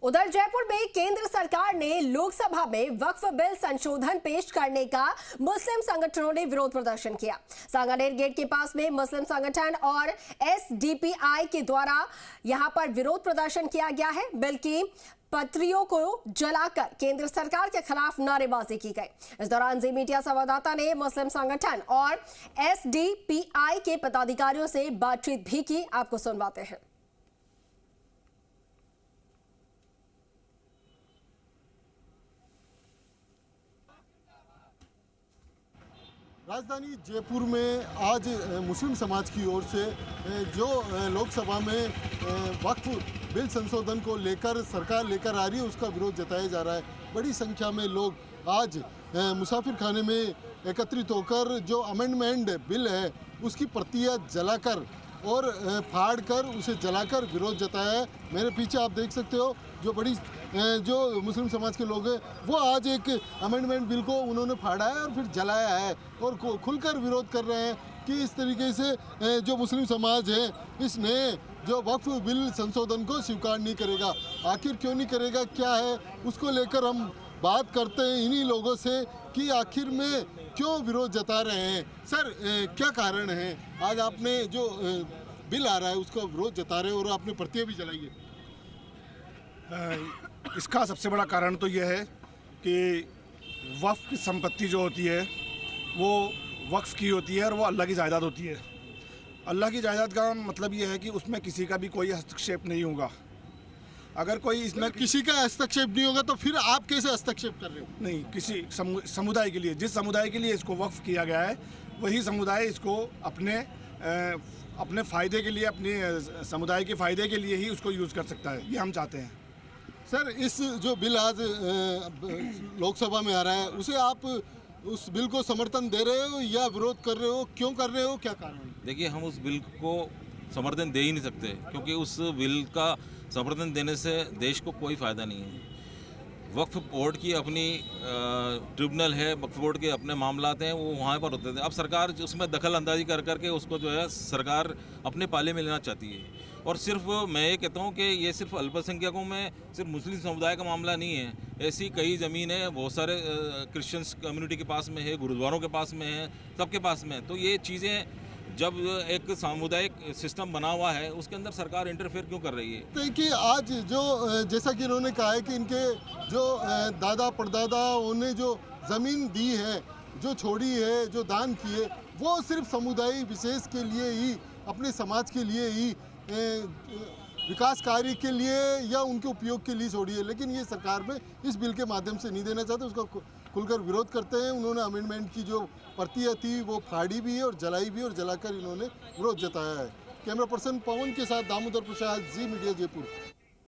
उधर जयपुर में केंद्र सरकार ने लोकसभा में वक्फ बिल संशोधन पेश करने का मुस्लिम संगठनों ने विरोध प्रदर्शन किया। सांगानेर गेट के पास में मुस्लिम संगठन और एसडीपीआई के द्वारा यहां पर विरोध प्रदर्शन किया गया है। बिल की पत्रियों को जलाकर केंद्र सरकार के खिलाफ नारेबाजी की गई। इस दौरान जी मीडिया संवाददाता ने मुस्लिम संगठन और एसडीपीआई के पदाधिकारियों से बातचीत भी की। आपको सुनवाते हैं। राजधानी जयपुर में आज मुस्लिम समाज की ओर से जो लोकसभा में वक्फ बिल संशोधन को लेकर सरकार लेकर आ रही है उसका विरोध जताया जा रहा है। बड़ी संख्या में लोग आज मुसाफिर खाने में एकत्रित होकर जो अमेंडमेंट बिल है उसकी प्रतियां जलाकर और फाड़ कर उसे जलाकर विरोध जताया है। मेरे पीछे आप देख सकते हो जो मुस्लिम समाज के लोग हैं वो आज एक अमेंडमेंट बिल को उन्होंने फाड़ा है और फिर जलाया है और खुलकर विरोध कर रहे हैं कि इस तरीके से जो मुस्लिम समाज है इस नए जो वक्फ बिल संशोधन को स्वीकार नहीं करेगा। आखिर क्यों नहीं करेगा, क्या है, उसको लेकर हम बात करते हैं इन्हीं लोगों से कि आखिर में क्यों विरोध जता रहे हैं। सर, क्या कारण है आज आपने जो बिल आ रहा है उसका विरोध जता रहे हैं और आपने प्रतियां भी जलाई है? इसका सबसे बड़ा कारण तो यह है कि वक्फ की संपत्ति जो होती है वो वक्फ की होती है और वो अल्लाह की जायदाद होती है। अल्लाह की जायदाद का मतलब ये है कि उसमें किसी का भी कोई हस्तक्षेप नहीं होगा। अगर कोई इसमें किसी का हस्तक्षेप नहीं होगा तो फिर आप कैसे हस्तक्षेप कर रहे हो? नहीं, किसी समुदाय के लिए, जिस समुदाय के लिए इसको वक्फ किया गया है वही समुदाय इसको अपने फ़ायदे के लिए, अपने समुदाय के फ़ायदे के लिए ही उसको यूज़ कर सकता है। ये हम चाहते हैं। सर, इस जो बिल आज लोकसभा में आ रहा है उसे आप उस बिल को समर्थन दे रहे हो या विरोध कर रहे हो? क्यों कर रहे हो, क्या कारण? देखिए, हम उस बिल को समर्थन दे ही नहीं सकते क्योंकि उस बिल का समर्थन देने से देश को कोई फ़ायदा नहीं है। वक्फ बोर्ड की अपनी ट्रिब्यूनल है, वक्फ बोर्ड के अपने मामलात हैं, वो वहाँ पर होते थे। अब सरकार उसमें दखल अंदाजी कर करके उसको जो है सरकार अपने पाले में लेना चाहती है। और सिर्फ मैं ये कहता हूँ कि ये सिर्फ अल्पसंख्यकों में, सिर्फ मुस्लिम समुदाय का मामला नहीं है। ऐसी कई ज़मीनें बहुत सारे क्रिश्चियंस कम्युनिटी के पास में है, गुरुद्वारों के पास में है, सबके पास में है। तो ये चीज़ें जब एक सामुदायिक सिस्टम बना हुआ है उसके अंदर सरकार इंटरफेयर क्यों कर रही है? देखिए, आज जो जैसा कि इन्होंने कहा है कि इनके जो दादा परदादाओं ने जो ज़मीन दी है, जो छोड़ी है, जो दान किए, वो सिर्फ समुदाय विशेष के लिए ही, अपने समाज के लिए ही, विकास कार्य के लिए या उनके उपयोग के लिए छोड़ी है। लेकिन ये सरकार में इस बिल के माध्यम से नहीं देना चाहते, उसका खुलकर विरोध करते हैं। उन्होंने अमेंडमेंट की जो प्रतियां थी वो फाड़ी भी है और जलाई भी है और जलाकर इन्होंने विरोध जताया है। कैमरा पर्सन पवन के साथ दामोदर प्रसाद, जी मीडिया, जयपुर।